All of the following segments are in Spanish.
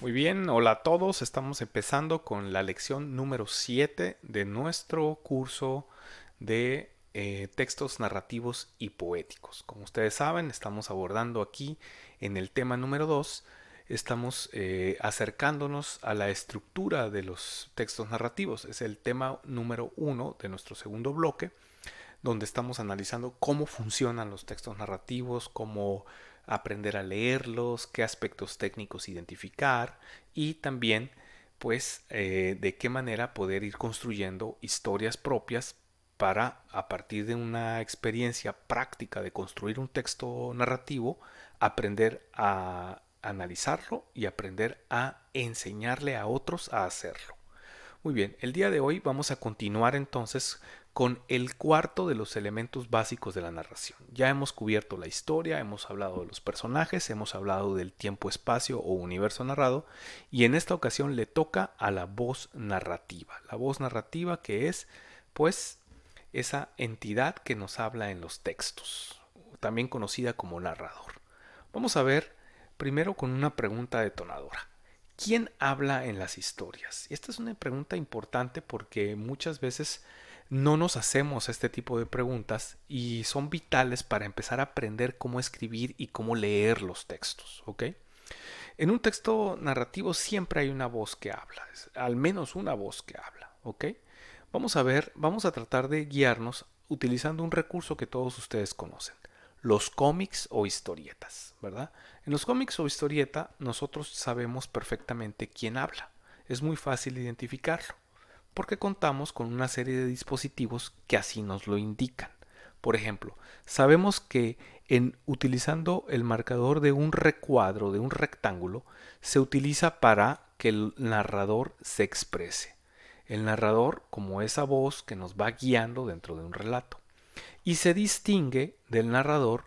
Muy bien, hola a todos. Estamos empezando con la lección número 7 de nuestro curso de textos narrativos y poéticos. Como ustedes saben, estamos abordando aquí en el tema número 2. Estamos acercándonos a la estructura de los textos narrativos. Es el tema número 1 de nuestro segundo bloque, donde estamos analizando cómo funcionan los textos narrativos, cómo aprender a leerlos, qué aspectos técnicos identificar y también pues de qué manera poder ir construyendo historias propias para, a partir de una experiencia práctica de construir un texto narrativo, aprender a analizarlo y aprender a enseñarle a otros a hacerlo. Muy bien, el día de hoy vamos a continuar entonces con el cuarto de los elementos básicos de la narración. Ya hemos cubierto la historia, hemos hablado de los personajes, hemos hablado del tiempo-espacio o universo narrado, y en esta ocasión le toca a la voz narrativa. La voz narrativa que es, pues, esa entidad que nos habla en los textos, también conocida como narrador. Vamos a ver primero con una pregunta detonadora. ¿Quién habla en las historias? Y esta es una pregunta importante porque muchas veces no nos hacemos este tipo de preguntas y son vitales para empezar a aprender cómo escribir y cómo leer los textos, ¿ok? En un texto narrativo siempre hay una voz que habla, al menos una voz que habla, ¿ok? Vamos a ver, vamos a tratar de guiarnos utilizando un recurso que todos ustedes conocen, los cómics o historietas, ¿verdad? En los cómics o historieta nosotros sabemos perfectamente quién habla. Es muy fácil identificarlo, porque contamos con una serie de dispositivos que así nos lo indican. Por ejemplo, sabemos que utilizando el marcador de un recuadro, de un rectángulo, se utiliza para que el narrador se exprese. El narrador como esa voz que nos va guiando dentro de un relato. Y se distingue del narrador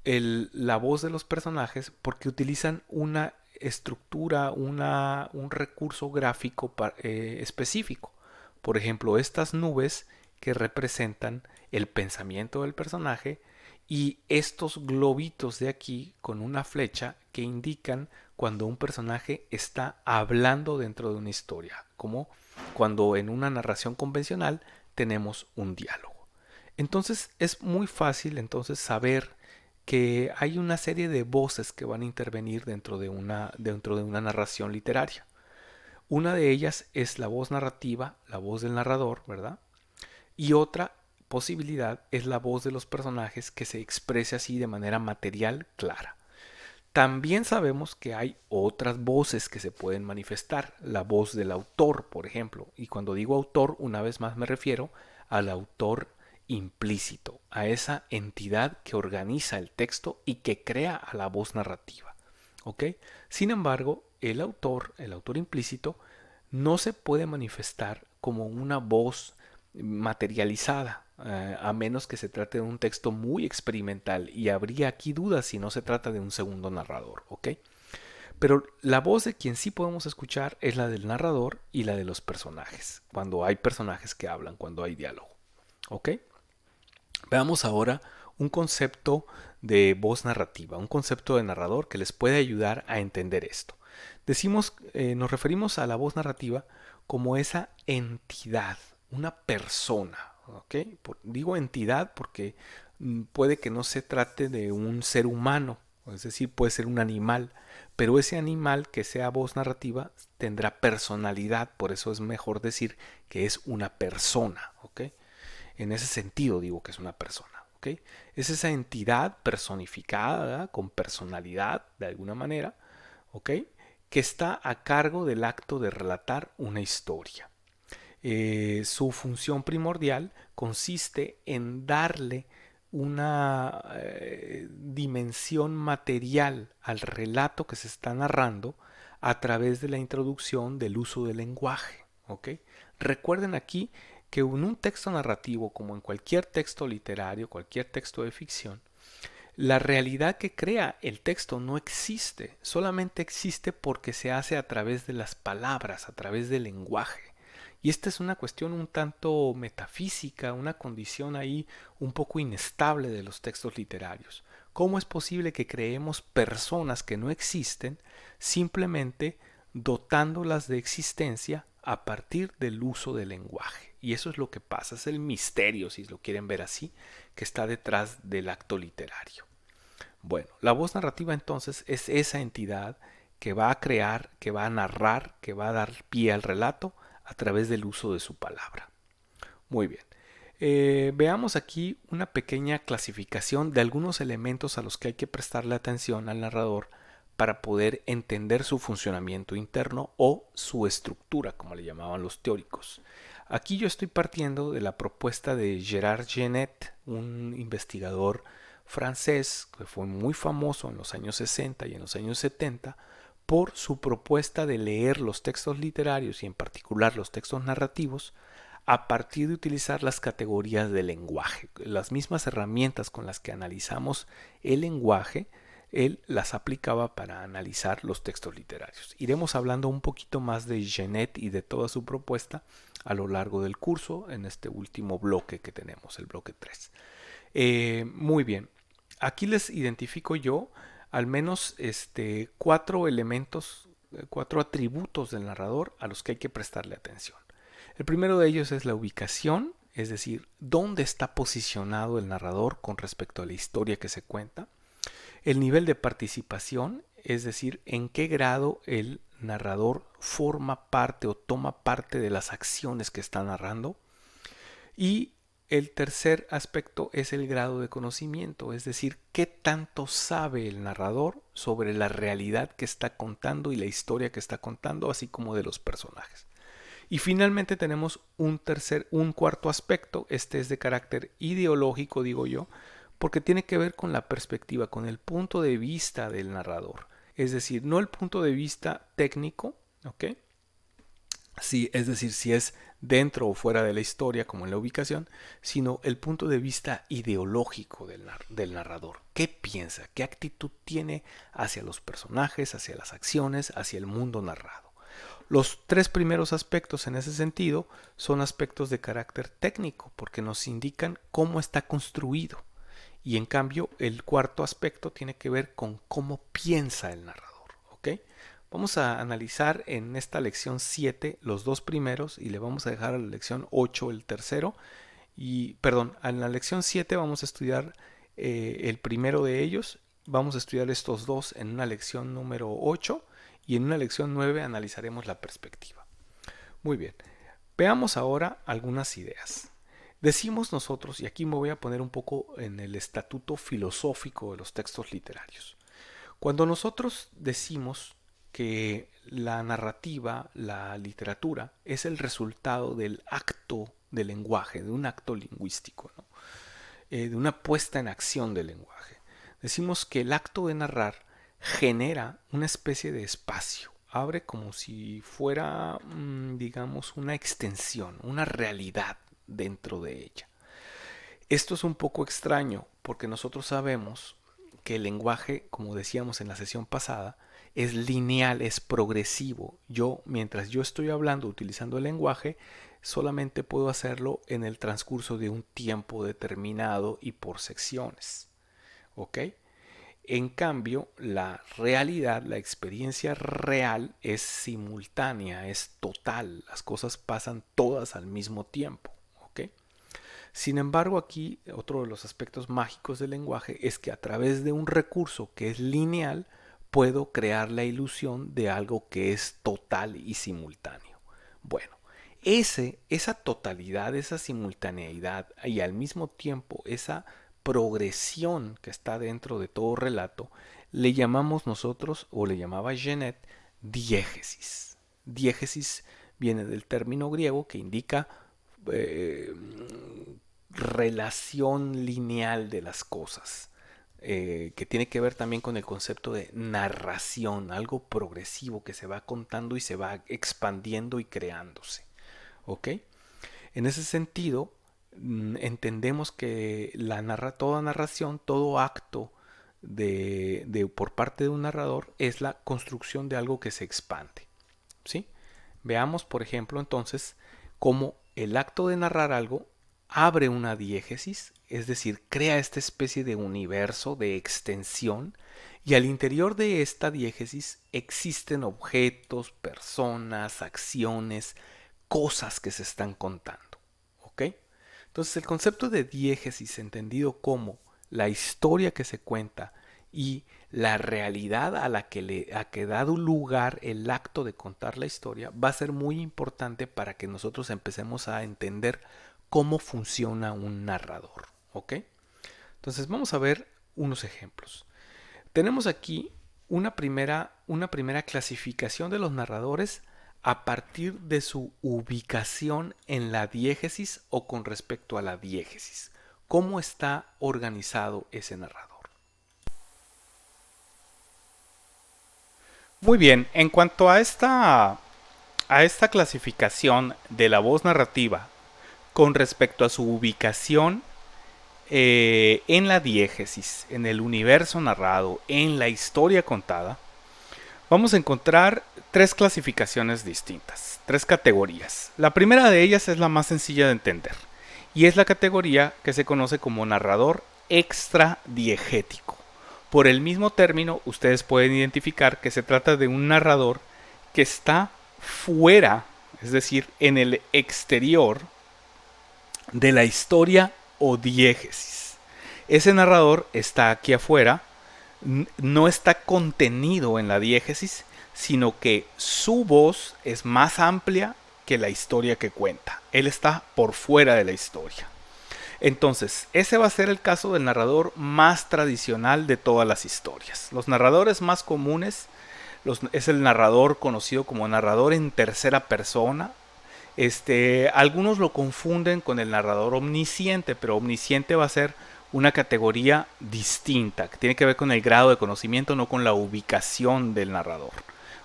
la voz de los personajes porque utilizan una estructura, un recurso gráfico específico. Por ejemplo, estas nubes que representan el pensamiento del personaje y estos globitos de aquí con una flecha que indican cuando un personaje está hablando dentro de una historia, como cuando en una narración convencional tenemos un diálogo. Entonces es muy fácil entonces saber que hay una serie de voces que van a intervenir dentro de una narración literaria. Una de ellas es la voz narrativa, la voz del narrador, ¿verdad? Y otra posibilidad es la voz de los personajes que se exprese así de manera material clara. También sabemos que hay otras voces que se pueden manifestar, la voz del autor, por ejemplo, y cuando digo autor, una vez más me refiero al autor implícito, a esa entidad que organiza el texto y que crea a la voz narrativa. ¿Ok? Sin embargo, el autor implícito, no se puede manifestar como una voz materializada, a menos que se trate de un texto muy experimental y habría aquí dudas si no se trata de un segundo narrador, ¿ok? Pero la voz de quien sí podemos escuchar es la del narrador y la de los personajes, cuando hay personajes que hablan, cuando hay diálogo, ¿ok? Veamos ahora un concepto de voz narrativa, un concepto de narrador que les puede ayudar a entender esto. Nos referimos a la voz narrativa como esa entidad, una persona, ¿ok? Digo entidad porque puede que no se trate de un ser humano, es decir, puede ser un animal, pero ese animal que sea voz narrativa tendrá personalidad, por eso es mejor decir que es una persona, ¿ok? En ese sentido digo que es una persona, ¿ok? Es esa entidad personificada, ¿verdad? Con personalidad de alguna manera, ¿ok? Que está a cargo del acto de relatar una historia. Su función primordial consiste en darle una dimensión material al relato que se está narrando a través de la introducción del uso del lenguaje. ¿Ok? Recuerden aquí que en un texto narrativo, como en cualquier texto literario, cualquier texto de ficción, la realidad que crea el texto no existe, solamente existe porque se hace a través de las palabras, a través del lenguaje. Y esta es una cuestión un tanto metafísica, una condición ahí un poco inestable de los textos literarios. ¿Cómo es posible que creemos personas que no existen simplemente dotándolas de existencia a partir del uso del lenguaje. Y eso es lo que pasa, es el misterio, si lo quieren ver así, que está detrás del acto literario. Bueno, la voz narrativa entonces es esa entidad que va a crear, que va a narrar, que va a dar pie al relato a través del uso de su palabra. Muy bien. Veamos aquí una pequeña clasificación de algunos elementos a los que hay que prestarle atención al narrador para poder entender su funcionamiento interno o su estructura, como le llamaban los teóricos. Aquí yo estoy partiendo de la propuesta de Gerard Genet, un investigador francés que fue muy famoso en los años 60 y en los años 70 por su propuesta de leer los textos literarios y en particular los textos narrativos a partir de utilizar las categorías del lenguaje. Las mismas herramientas con las que analizamos el lenguaje, él las aplicaba para analizar los textos literarios. Iremos hablando un poquito más de Genet y de toda su propuesta a lo largo del curso en este último bloque que tenemos, el bloque 3. Muy bien, aquí les identifico yo al menos 4 elementos, 4 atributos del narrador a los que hay que prestarle atención. El primero de ellos es la ubicación, es decir, dónde está posicionado el narrador con respecto a la historia que se cuenta. El nivel de participación, es decir, en qué grado el narrador forma parte o toma parte de las acciones que está narrando. Y el tercer aspecto es el grado de conocimiento, es decir, qué tanto sabe el narrador sobre la realidad que está contando y la historia que está contando, así como de los personajes. Y finalmente tenemos un cuarto aspecto, este es de carácter ideológico, digo yo, porque tiene que ver con la perspectiva, con el punto de vista del narrador. Es decir, no el punto de vista técnico, ¿ok? Sí, es decir, si es dentro o fuera de la historia, como en la ubicación, sino el punto de vista ideológico del narrador. ¿Qué piensa? ¿Qué actitud tiene hacia los personajes, hacia las acciones, hacia el mundo narrado? Los 3 primeros aspectos en ese sentido son aspectos de carácter técnico porque nos indican cómo está construido. Y en cambio el cuarto aspecto tiene que ver con cómo piensa el narrador. ¿Ok? Vamos a analizar en esta lección 7 los 2 primeros y le vamos a dejar a la lección 8 el tercero. Y, perdón, en la lección 7 vamos a estudiar el primero de ellos. Vamos a estudiar estos dos en una lección número 8 y en una lección 9 analizaremos la perspectiva. Muy bien, veamos ahora algunas ideas. Decimos nosotros, y aquí me voy a poner un poco en el estatuto filosófico de los textos literarios. Cuando nosotros decimos que la narrativa, la literatura, es el resultado del acto del lenguaje, de un acto lingüístico, ¿no? De una puesta en acción del lenguaje. Decimos que el acto de narrar genera una especie de espacio, abre como si fuera, digamos, una extensión, una realidad dentro de ella. Esto es un poco extraño porque nosotros sabemos que el lenguaje, como decíamos en la sesión pasada, es lineal, es progresivo. Mientras yo estoy hablando utilizando el lenguaje, solamente puedo hacerlo en el transcurso de un tiempo determinado y por secciones. ¿Ok? En cambio, la realidad, la experiencia real es simultánea, es total. Las cosas pasan todas al mismo tiempo. ¿Ok? Sin embargo, aquí otro de los aspectos mágicos del lenguaje es que a través de un recurso que es lineal, puedo crear la ilusión de algo que es total y simultáneo. Bueno, esa totalidad, esa simultaneidad y al mismo tiempo esa progresión que está dentro de todo relato, le llamamos nosotros, o le llamaba Genet, diégesis. Diégesis viene del término griego que indica relación lineal de las cosas, que tiene que ver también con el concepto de narración, algo progresivo que se va contando y se va expandiendo y creándose. ¿Ok? En ese sentido, entendemos que toda narración, todo acto por parte de un narrador es la construcción de algo que se expande. ¿Sí? Veamos, por ejemplo, entonces, cómo el acto de narrar algo abre una diégesis, es decir, crea esta especie de universo de extensión Y al interior de esta diégesis existen objetos, personas, acciones, cosas que se están contando. ¿Ok? Entonces el concepto de diégesis, entendido como la historia que se cuenta y la realidad a la que ha dado lugar el acto de contar la historia, va a ser muy importante para que nosotros empecemos a entender cómo funciona un narrador. ¿Ok? Entonces vamos a ver unos ejemplos. Tenemos aquí una primera clasificación de los narradores a partir de su ubicación en la diégesis o con respecto a la diégesis. ¿Cómo está organizado ese narrador? Muy bien, en cuanto a esta clasificación de la voz narrativa con respecto a su ubicación en la diégesis, en el universo narrado, en la historia contada, vamos a encontrar tres clasificaciones distintas, tres categorías. La primera de ellas es la más sencilla de entender y es la categoría que se conoce como narrador extradiegético. Por el mismo término, ustedes pueden identificar que se trata de un narrador que está fuera, es decir, en el exterior de la historia o diégesis. Ese narrador está aquí afuera, no está contenido en la diégesis, sino que su voz es más amplia que la historia que cuenta. Él está por fuera de la historia. Entonces, ese va a ser el caso del narrador más tradicional de todas las historias. Los narradores más comunes es el narrador conocido como narrador en tercera persona. Algunos lo confunden con el narrador omnisciente, pero omnisciente va a ser una categoría distinta, que tiene que ver con el grado de conocimiento, no con la ubicación del narrador.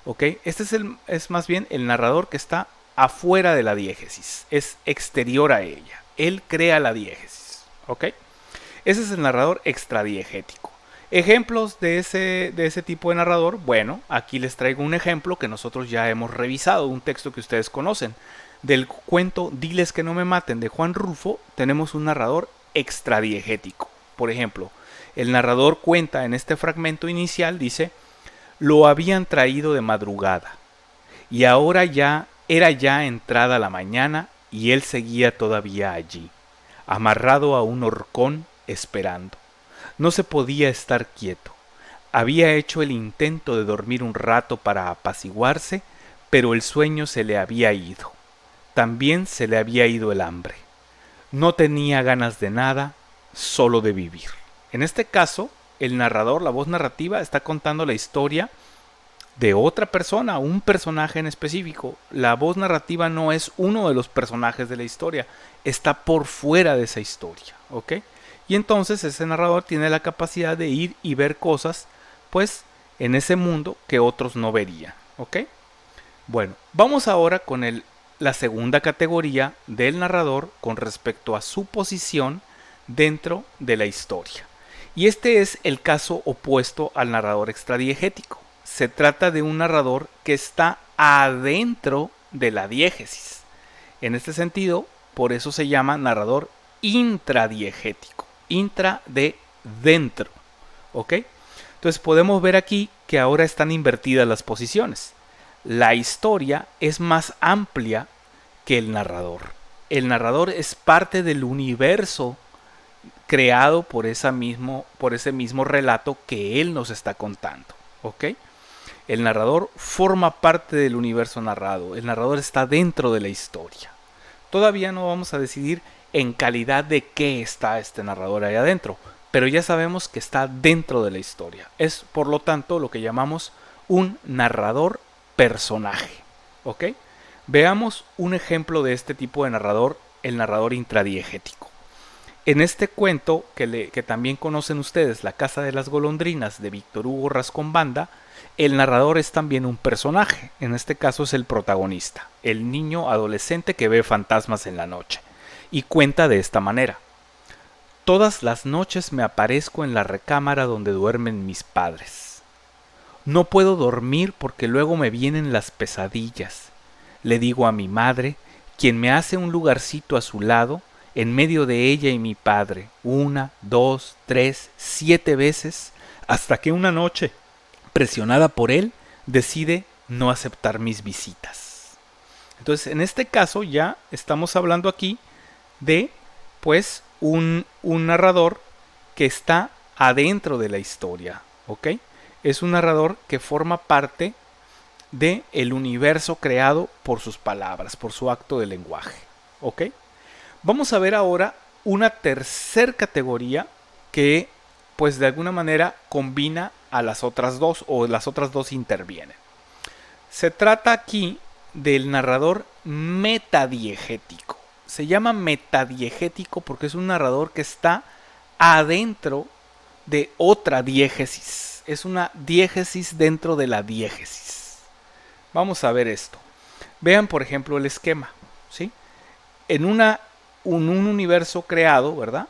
¿Ok? Este es más bien el narrador que está afuera de la diégesis, es exterior a ella. Él crea la diégesis. ¿Ok? Ese es el narrador extradiegético. Ejemplos de ese tipo de narrador, bueno, aquí les traigo un ejemplo que nosotros ya hemos revisado, un texto que ustedes conocen. Del cuento Diles que no me maten de Juan Rulfo, tenemos un narrador extradiegético. Por ejemplo, el narrador cuenta en este fragmento inicial, dice, lo habían traído de madrugada y ahora ya era ya entrada la mañana y él seguía todavía allí, amarrado a un horcón esperando. No se podía estar quieto. Había hecho el intento de dormir un rato para apaciguarse, pero el sueño se le había ido. También se le había ido el hambre. No tenía ganas de nada, solo de vivir. En este caso, el narrador, la voz narrativa, está contando la historia de otra persona, un personaje en específico. La voz narrativa no es uno de los personajes de la historia, está por fuera de esa historia, ¿ok? Y entonces ese narrador tiene la capacidad de ir y ver cosas, pues, en ese mundo que otros no verían, ¿ok? Bueno, vamos ahora con la segunda categoría del narrador con respecto a su posición dentro de la historia. Y este es el caso opuesto al narrador extradiegético. Se trata de un narrador que está adentro de la diégesis. En este sentido, por eso se llama narrador intradiegético. Intra de dentro. ¿Ok? Entonces podemos ver aquí que ahora están invertidas las posiciones. La historia es más amplia que el narrador. El narrador es parte del universo creado por ese mismo relato que él nos está contando. ¿Ok? El narrador forma parte del universo narrado. El narrador está dentro de la historia. Todavía no vamos a decidir en calidad de qué está este narrador ahí adentro, pero ya sabemos que está dentro de la historia. Es, por lo tanto, lo que llamamos un narrador personaje. ¿Ok? Veamos un ejemplo de este tipo de narrador, el narrador intradiegético. En este cuento, que también conocen ustedes, La Casa de las Golondrinas, de Víctor Hugo Rascón-Banda, el narrador es también un personaje. En este caso es el protagonista, el niño adolescente que ve fantasmas en la noche. Y cuenta de esta manera. Todas las noches me aparezco en la recámara donde duermen mis padres. No puedo dormir porque luego me vienen las pesadillas. Le digo a mi madre, quien me hace un lugarcito a su lado, en medio de ella y mi padre, 1, 2, 3, 7 veces, hasta que una noche, presionada por él, decide no aceptar mis visitas. Entonces, en este caso ya estamos hablando aquí de, pues, un narrador que está adentro de la historia, ¿ok? Es un narrador que forma parte de el universo creado por sus palabras, por su acto de lenguaje, ¿ok? Vamos a ver ahora una tercer categoría que, pues, de alguna manera combina a las otras dos, o las otras dos intervienen. Se trata aquí del narrador metadiegético. Se llama metadiegético porque es un narrador que está adentro de otra diégesis. Es una diégesis dentro de la diégesis. Vamos a ver esto. Vean, por ejemplo, el esquema, ¿sí? En un universo creado, ¿verdad?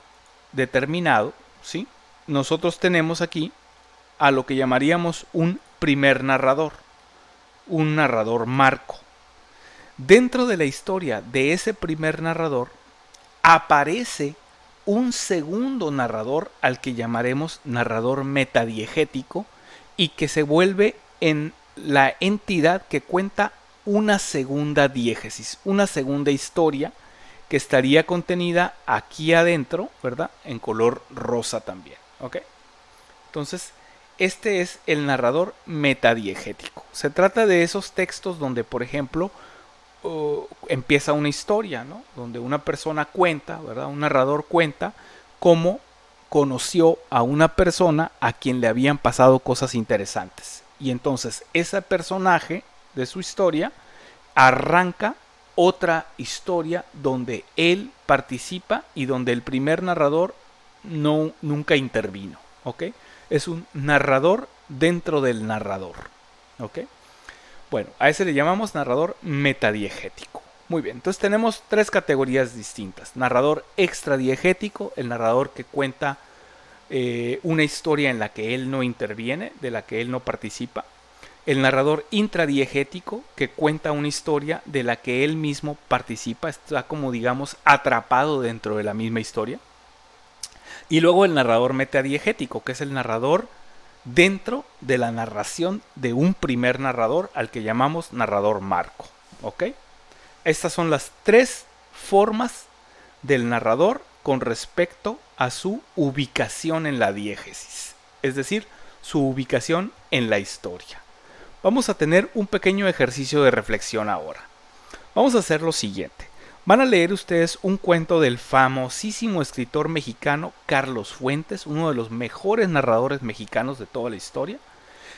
Determinado, ¿sí? Nosotros tenemos aquí a lo que llamaríamos un primer narrador, un narrador marco. Dentro de la historia de ese primer narrador aparece un segundo narrador al que llamaremos narrador metadiegético y que se vuelve en la entidad que cuenta una segunda diégesis, una segunda historia que estaría contenida aquí adentro, ¿verdad? En color rosa también, ¿ok? Entonces, este es el narrador metadiegético. Se trata de esos textos donde, por ejemplo, empieza una historia, ¿no? Donde una persona cuenta, ¿verdad? Un narrador cuenta cómo conoció a una persona a quien le habían pasado cosas interesantes. Y entonces ese personaje de su historia arranca otra historia donde él participa y donde el primer narrador nunca intervino, ¿ok? Es un narrador dentro del narrador, ¿ok? Bueno, a ese le llamamos narrador metadiegético. Muy bien, entonces tenemos tres categorías distintas. Narrador extradiegético, el narrador que cuenta una historia en la que él no interviene, de la que él no participa. El narrador intradiegético, que cuenta una historia de la que él mismo participa, está como, digamos, atrapado dentro de la misma historia. Y luego el narrador metadiegético, que es el narrador dentro de la narración de un primer narrador al que llamamos narrador marco, ¿ok? Estas son las tres formas del narrador con respecto a su ubicación en la diégesis, es decir, su ubicación en la historia. Vamos a tener un pequeño ejercicio de reflexión ahora. Vamos a hacer lo siguiente. Van a leer ustedes un cuento del famosísimo escritor mexicano Carlos Fuentes, uno de los mejores narradores mexicanos de toda la historia.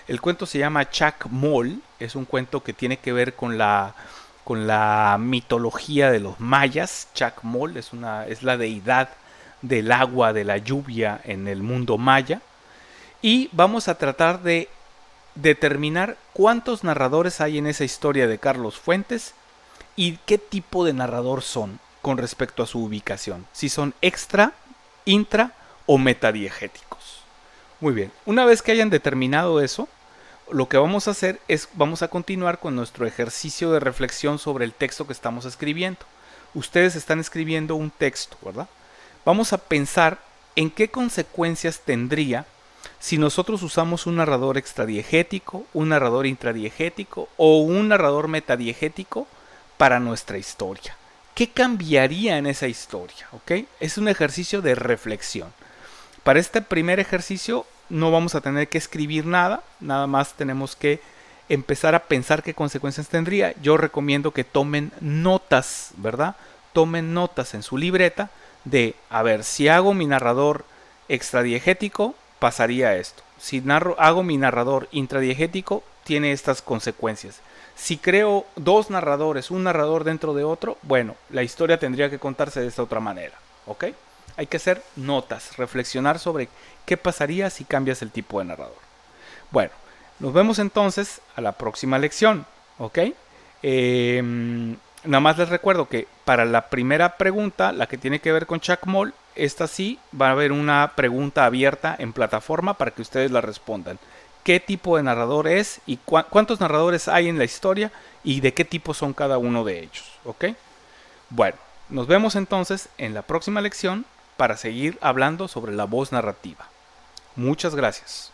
El cuento se llama Chacmol, es un cuento que tiene que ver con la mitología de los mayas. Chacmol es la deidad del agua, de la lluvia en el mundo maya. Y vamos a tratar de determinar cuántos narradores hay en esa historia de Carlos Fuentes y qué tipo de narrador son con respecto a su ubicación. Si son extra, intra o metadiegéticos. Muy bien, una vez que hayan determinado eso, lo que vamos a hacer es, vamos a continuar con nuestro ejercicio de reflexión sobre el texto que estamos escribiendo. Ustedes están escribiendo un texto, ¿verdad? Vamos a pensar en qué consecuencias tendría si nosotros usamos un narrador extradiegético, un narrador intradiegético o un narrador metadiegético para nuestra historia. ¿Qué cambiaría en esa historia? ¿Ok? Es un ejercicio de reflexión. Para este primer ejercicio no vamos a tener que escribir nada, nada más tenemos que empezar a pensar qué consecuencias tendría. Yo recomiendo que tomen notas, ¿verdad? Tomen notas en su libreta de, a ver, si hago mi narrador extradiegético, pasaría esto. Si hago mi narrador intradiegético, tiene estas consecuencias. Si creo dos narradores, un narrador dentro de otro, bueno, la historia tendría que contarse de esta otra manera, ¿ok? Hay que hacer notas, reflexionar sobre qué pasaría si cambias el tipo de narrador. Bueno, nos vemos entonces a la próxima lección, ¿ok? Nada más les recuerdo que para la primera pregunta, la que tiene que ver con Chacmol, esta sí va a haber una pregunta abierta en plataforma para que ustedes la respondan. ¿Qué tipo de narrador es y cuántos narradores hay en la historia y de qué tipo son cada uno de ellos? ¿Ok? Bueno, nos vemos entonces en la próxima lección para seguir hablando sobre la voz narrativa. Muchas gracias.